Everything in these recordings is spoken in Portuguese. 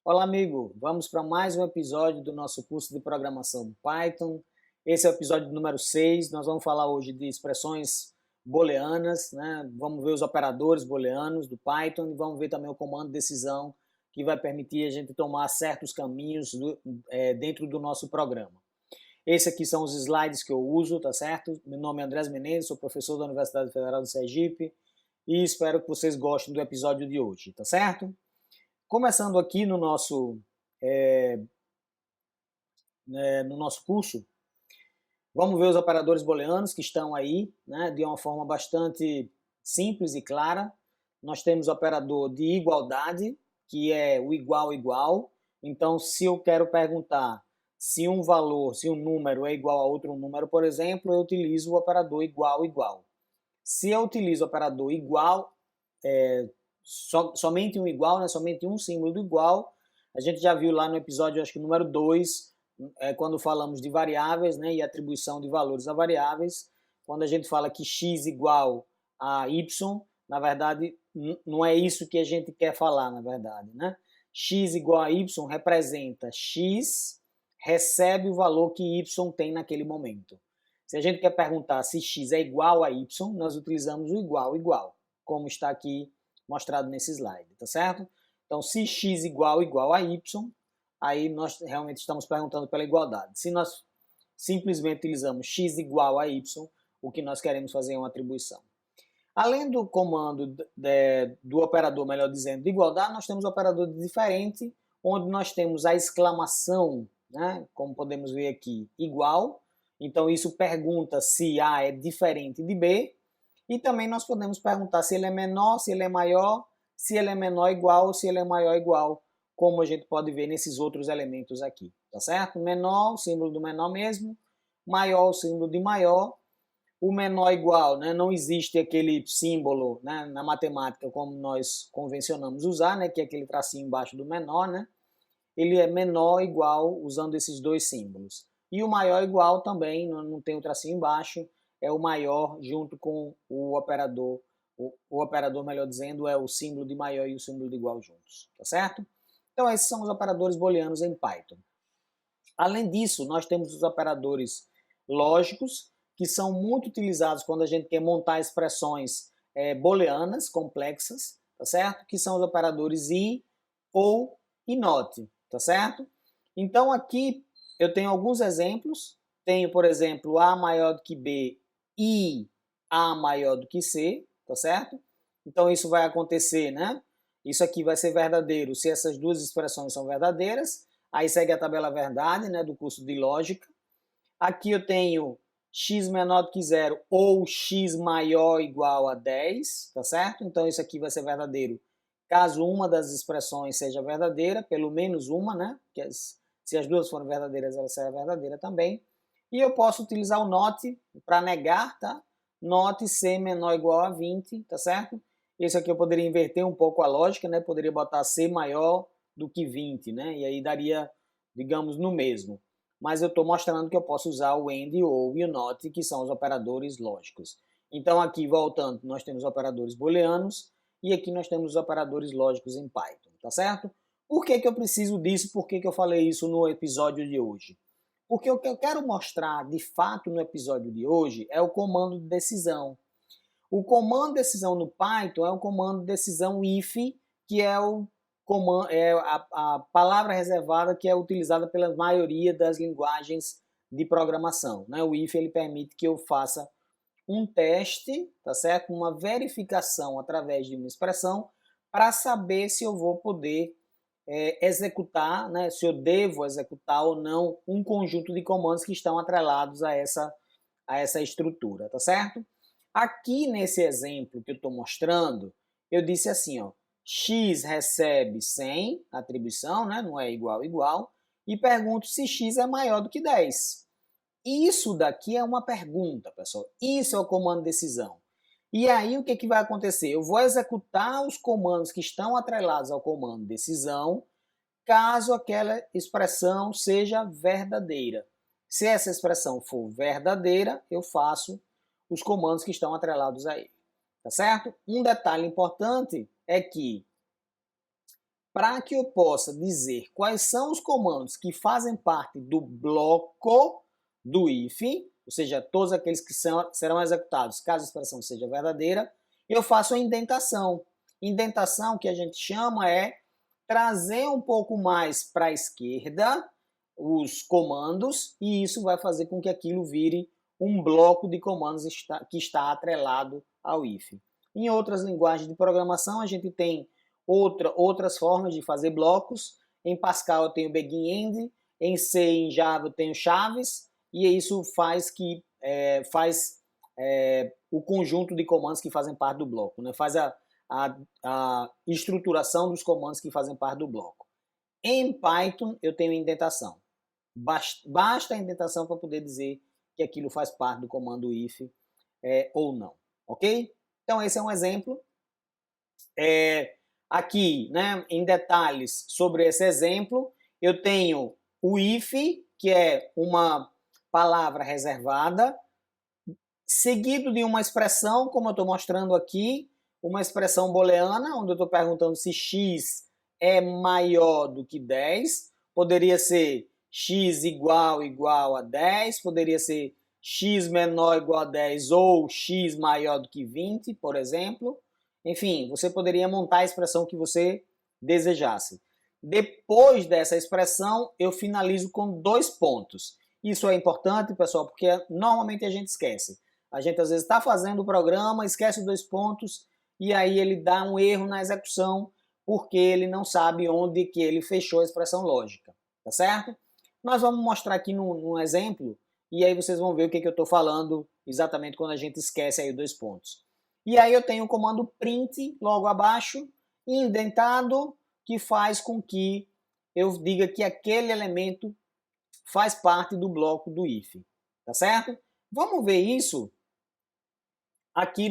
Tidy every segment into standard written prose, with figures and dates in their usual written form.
Olá, amigo! Vamos para mais um episódio do nosso curso de programação Python. Esse é o episódio número 6. Nós vamos falar hoje de expressões booleanas, né? Vamos ver os operadores booleanos do Python e vamos ver também o comando decisão que vai permitir a gente tomar certos caminhos dentro do nosso programa. Esse aqui são os slides que eu uso, tá certo? Meu nome é Andrés Menezes, sou professor da Universidade Federal de Sergipe e espero que vocês gostem do episódio de hoje, tá certo? Começando aqui é, no nosso curso, vamos ver os operadores booleanos que estão aí, né, de uma forma bastante simples e clara. Nós temos o operador de igualdade, que é o igual igual. Então, se eu quero perguntar se um valor, se um número é igual a outro número, por exemplo, eu utilizo o operador igual igual. Se eu utilizo o operador igual, somente um igual, né, somente um símbolo do igual, a gente já viu lá no episódio, acho que número 2, quando falamos de variáveis, né, e atribuição de valores a variáveis, quando a gente fala que x igual a y, na verdade, não é isso que a gente quer falar, na verdade, né? X igual a y representa x recebe o valor que y tem naquele momento. Se a gente quer perguntar se x é igual a y, nós utilizamos o igual igual, como está aqui mostrado nesse slide, tá certo? Então, se x igual a y, aí nós realmente estamos perguntando pela igualdade. Se nós simplesmente utilizamos x igual a y, o que nós queremos fazer é uma atribuição. Além do comando do operador, melhor dizendo, de igualdade, nós temos o operador de diferente, onde nós temos a exclamação, né, como podemos ver aqui, igual. Então, isso pergunta se A é diferente de B. E também nós podemos perguntar se ele é menor, se ele é maior, se ele é menor igual ou se ele é maior igual, como a gente pode ver nesses outros elementos aqui, tá certo? Menor, o símbolo do menor mesmo, maior, o símbolo de maior, o menor igual, né? Não existe aquele símbolo, né, na matemática como nós convencionamos usar, né, que é aquele tracinho embaixo do menor, né? Ele é menor igual usando esses dois símbolos. E o maior igual também, não tem o tracinho embaixo, é o maior junto com o operador, o operador, melhor dizendo, é o símbolo de maior e o símbolo de igual juntos, tá certo? Então esses são os operadores booleanos em Python. Além disso, nós temos os operadores lógicos, que são muito utilizados quando a gente quer montar expressões booleanas complexas, tá certo? Que são os operadores i ou e not, tá certo? Então aqui eu tenho alguns exemplos. Tenho, por exemplo, A maior do que B e A maior do que C, tá certo? Então isso vai acontecer, né? Isso aqui vai ser verdadeiro se essas duas expressões são verdadeiras. Aí segue a tabela verdade, né, do curso de lógica. Aqui eu tenho x menor do que zero ou x maior ou igual a 10, tá certo? Então isso aqui vai ser verdadeiro caso uma das expressões seja verdadeira, pelo menos uma, né? Porque se as duas forem verdadeiras, ela será verdadeira também. E eu posso utilizar o not para negar, tá? Not c menor ou igual a 20, tá certo? Esse aqui eu poderia inverter um pouco a lógica, né? Poderia botar c maior do que 20, né? E aí daria, digamos, no mesmo. Mas eu estou mostrando que eu posso usar o AND ou o not, que são os operadores lógicos. Então aqui, voltando, nós temos operadores booleanos, e aqui nós temos os operadores lógicos em Python, tá certo? Por que eu preciso disso? Por que eu falei isso no episódio de hoje? Porque o que eu quero mostrar, de fato, no episódio de hoje é o comando de decisão. O comando de decisão no Python é o comando de decisão if, que é, a palavra reservada que é utilizada pela maioria das linguagens de programação, né? O if ele permite que eu faça um teste, tá certo? Uma verificação através de uma expressão para saber se eu vou poder executar, né? Se eu devo executar ou não um conjunto de comandos que estão atrelados a essa estrutura, tá certo? Aqui nesse exemplo que eu estou mostrando, eu disse assim, ó, x recebe 100, atribuição, né? Não é igual igual, e pergunto se x é maior do que 10. Isso daqui é uma pergunta, pessoal. Isso é o comando decisão. E aí o que vai acontecer? Eu vou executar os comandos que estão atrelados ao comando decisão, caso aquela expressão seja verdadeira. Se essa expressão for verdadeira, eu faço os comandos que estão atrelados a ele. Tá certo? Um detalhe importante é que para que eu possa dizer quais são os comandos que fazem parte do bloco do if, ou seja, todos aqueles que serão executados caso a expressão seja verdadeira, eu faço a indentação. Indentação, que a gente chama, é trazer um pouco mais para a esquerda os comandos, e isso vai fazer com que aquilo vire um bloco de comandos que está atrelado ao if. Em outras linguagens de programação, a gente tem outras formas de fazer blocos. Em Pascal eu tenho begin-end, em C e em Java eu tenho chaves, e isso faz o conjunto de comandos que fazem parte do bloco, né? Faz a estruturação dos comandos que fazem parte do bloco. Em Python eu tenho indentação. Basta a indentação para poder dizer que aquilo faz parte do comando if ou não, ok? Então esse é um exemplo. Aqui, né, em detalhes sobre esse exemplo, eu tenho o if, que é uma palavra reservada, seguido de uma expressão, como eu estou mostrando aqui, uma expressão booleana, onde eu estou perguntando se x é maior do que 10, poderia ser x igual a 10, poderia ser x menor ou igual a 10 ou x maior do que 20, por exemplo. Enfim, você poderia montar a expressão que você desejasse. Depois dessa expressão, eu finalizo com 2 pontos. Isso é importante, pessoal, porque normalmente a gente esquece. A gente às vezes está fazendo o programa, esquece os 2 pontos, e aí ele dá um erro na execução, porque ele não sabe onde que ele fechou a expressão lógica, tá certo? Nós vamos mostrar aqui num exemplo, e aí vocês vão ver o que eu estou falando exatamente quando a gente esquece aí os 2 pontos. E aí eu tenho o comando print logo abaixo, indentado, que faz com que eu diga que aquele elemento faz parte do bloco do if, tá certo? Vamos ver isso aqui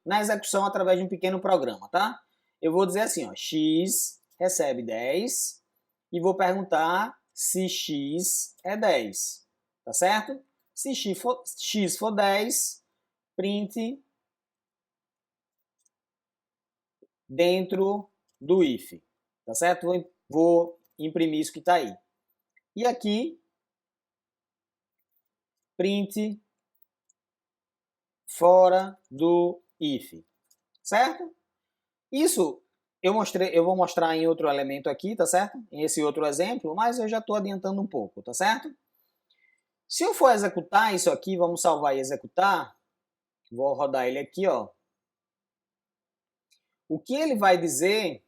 na execução através de um pequeno programa, tá? Eu vou dizer assim, ó, x recebe 10 e vou perguntar se x é 10, tá certo? Se x for 10, print dentro do if, tá certo? Vou imprimir isso que está aí. E aqui, print fora do if, certo? Isso eu vou mostrar em outro elemento aqui, tá certo? Em esse outro exemplo, mas eu já estou adiantando um pouco, tá certo? Se eu for executar isso aqui, vamos salvar e executar, vou rodar ele aqui, ó. O que ele vai dizer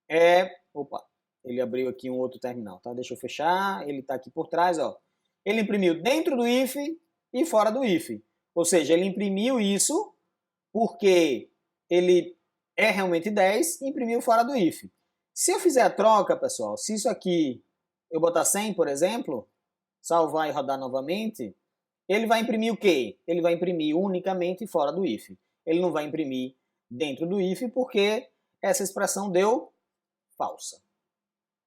é... Opa, ele abriu aqui um outro terminal, tá? Deixa eu fechar, ele está aqui por trás, ó. Ele imprimiu dentro do if e fora do if. Ou seja, ele imprimiu isso porque ele é realmente 10 e imprimiu fora do if. Se eu fizer a troca, pessoal, se isso aqui eu botar 100, por exemplo, salvar e rodar novamente, ele vai imprimir o quê? Ele vai imprimir unicamente fora do if. Ele não vai imprimir dentro do if porque essa expressão deu falsa.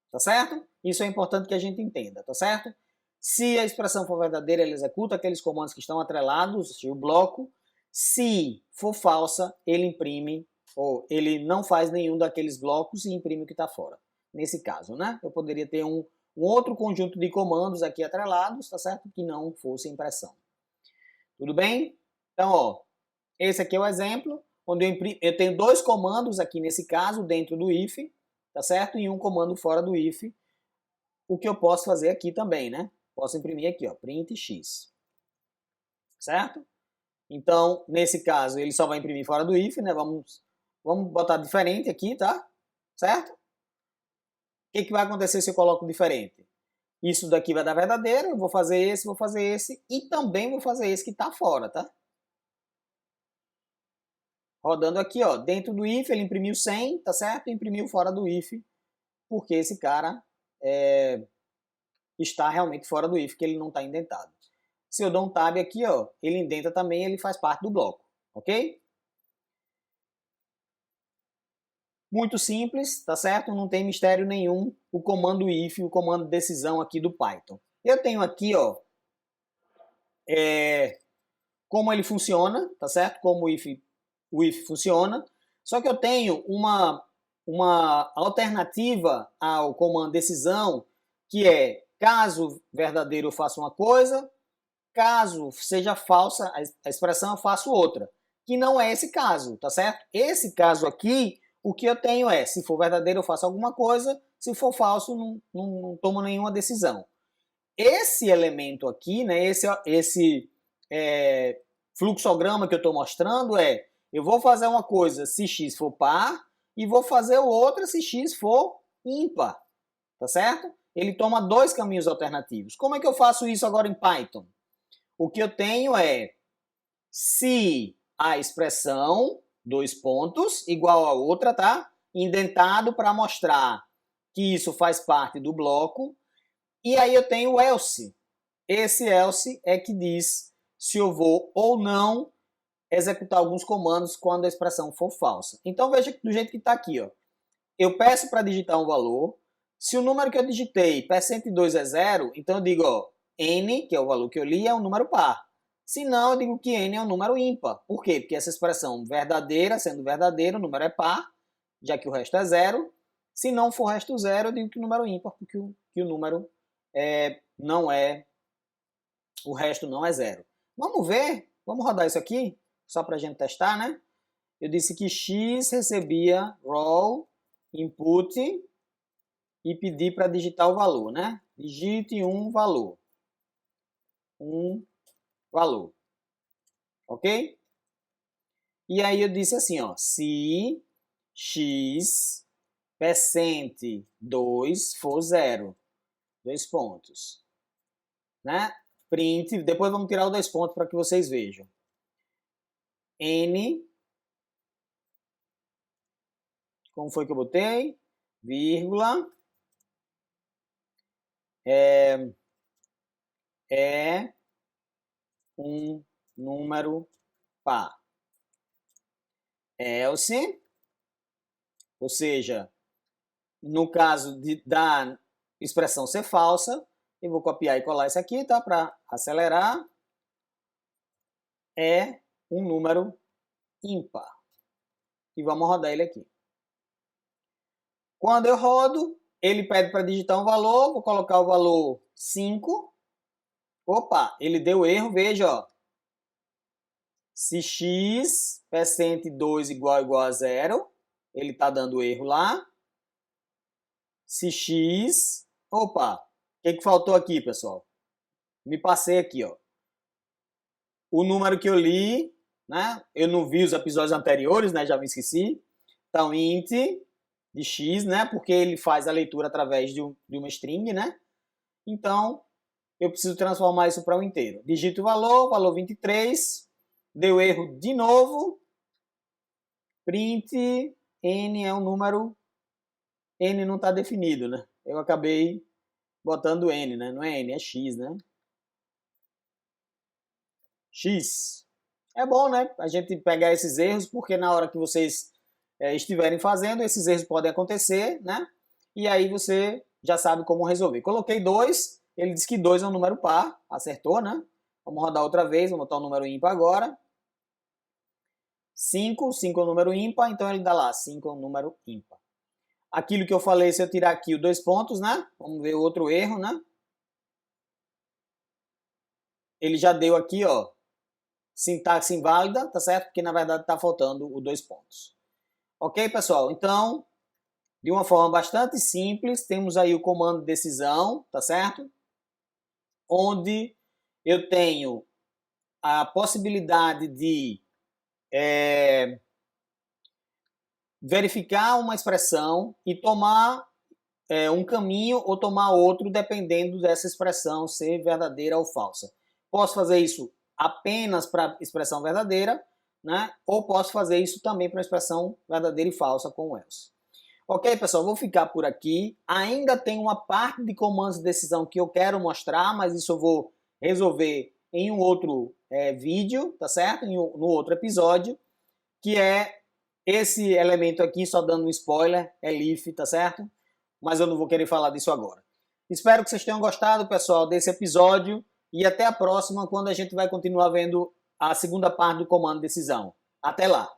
Tá certo? Isso é importante que a gente entenda, tá certo? Se a expressão for verdadeira, ele executa aqueles comandos que estão atrelados, o bloco. Se for falsa, ele imprime, ou ele não faz nenhum daqueles blocos e imprime o que está fora. Nesse caso, né? Eu poderia ter um outro conjunto de comandos aqui atrelados, tá certo? Que não fosse impressão. Tudo bem? Então, ó, esse aqui é o exemplo, onde eu tenho 2 comandos aqui nesse caso, dentro do if, tá certo? E um comando fora do if. O que eu posso fazer aqui também, né? Posso imprimir aqui, ó, print x. Certo? Então, nesse caso, ele só vai imprimir fora do if, né? Vamos botar diferente aqui, tá? Certo? O que vai acontecer se eu coloco diferente? Isso daqui vai dar verdadeiro, eu vou fazer esse e também vou fazer esse que está fora, tá? Rodando aqui, ó, dentro do if ele imprimiu 100, tá certo? Imprimiu fora do if, porque esse cara está realmente fora do if, que ele não está indentado. Se eu dou um tab aqui, ó, ele indenta também, ele faz parte do bloco, ok? Muito simples, tá certo? Não tem mistério nenhum o comando if, o comando decisão aqui do Python. Eu tenho aqui, ó, como ele funciona, tá certo? Como o if o if funciona, só que eu tenho uma alternativa ao comando decisão, que é, caso verdadeiro eu faço uma coisa, caso seja falsa a expressão eu faço outra, que não é esse caso, tá certo? Esse caso aqui, o que eu tenho é, se for verdadeiro eu faço alguma coisa, se for falso não tomo nenhuma decisão. Esse elemento aqui, né, esse fluxograma que eu estou mostrando eu vou fazer uma coisa se x for par e vou fazer outra se x for ímpar, tá certo? Ele toma dois caminhos alternativos. Como é que eu faço isso agora em Python? O que eu tenho é, se a expressão, dois pontos, igual a outra, tá? Indentado para mostrar que isso faz parte do bloco. E aí eu tenho o else. Esse else é que diz se eu vou ou não executar alguns comandos quando a expressão for falsa. Então veja do jeito que está aqui, ó. Eu peço para digitar um valor. Se o número que eu digitei, %2 é 0, então eu digo, ó, n, que é o valor que eu li, é um número par. Se não, eu digo que n é um número ímpar. Por quê? Porque essa expressão verdadeira, sendo verdadeiro, o número é par, já que o resto é 0. Se não for o resto 0, eu digo que o número é ímpar, porque o número não é, o resto não é 0. Vamos ver, vamos rodar isso aqui, só para a gente testar, né? Eu disse que x recebia raw input e pedi para digitar o valor, né? Digite um valor. Um valor. Ok? E aí eu disse assim, ó, se x %2 for 0. 2 pontos. Né? Print, depois vamos tirar o 2 pontos para que vocês vejam. N, como foi que eu botei? Vírgula, é um número par. Else, ou seja, no caso da expressão ser falsa, eu vou copiar e colar isso aqui, tá? Para acelerar, é um número ímpar. E vamos rodar ele aqui. Quando eu rodo, ele pede para digitar um valor, vou colocar o valor 5. Opa, ele deu erro, veja, ó. Se x %2 igual a 0, ele está dando erro lá. Se x... Opa, o que faltou aqui, pessoal? Me passei aqui, ó. O número que eu li, né? Eu não vi os episódios anteriores, né? Já me esqueci. Então, int de x, né? Porque ele faz a leitura através de uma string, né? Então, eu preciso transformar isso para um inteiro. Digito o valor 23, deu erro de novo. Print, n é um número, n não está definido, né? Eu acabei botando n, né? Não é n, é x, né? X. É bom, né? A gente pegar esses erros, porque na hora que vocês estiverem fazendo, esses erros podem acontecer, né? E aí você já sabe como resolver. Coloquei 2, ele diz que 2 é um número par, acertou, né? Vamos rodar outra vez, vamos botar um número ímpar agora. 5 é um número ímpar, então ele dá lá, 5 é um número ímpar. Aquilo que eu falei, se eu tirar aqui os 2 pontos, né? Vamos ver outro erro, né? Ele já deu aqui, ó, sintaxe inválida, tá certo? Porque na verdade está faltando os 2 pontos. Ok, pessoal? Então, de uma forma bastante simples, temos aí o comando decisão, tá certo? Onde eu tenho a possibilidade de verificar uma expressão e tomar um caminho ou tomar outro, dependendo dessa expressão ser verdadeira ou falsa. Posso fazer isso apenas para expressão verdadeira, né? Ou posso fazer isso também para expressão verdadeira e falsa com o else. Ok, pessoal, vou ficar por aqui. Ainda tem uma parte de comandos de decisão que eu quero mostrar, mas isso eu vou resolver em um outro vídeo, tá certo? No outro episódio, que é esse elemento aqui, só dando um spoiler, é Leaf, tá certo? Mas eu não vou querer falar disso agora. Espero que vocês tenham gostado, pessoal, desse episódio e até a próxima, quando a gente vai continuar vendo a segunda parte do comando decisão. Até lá!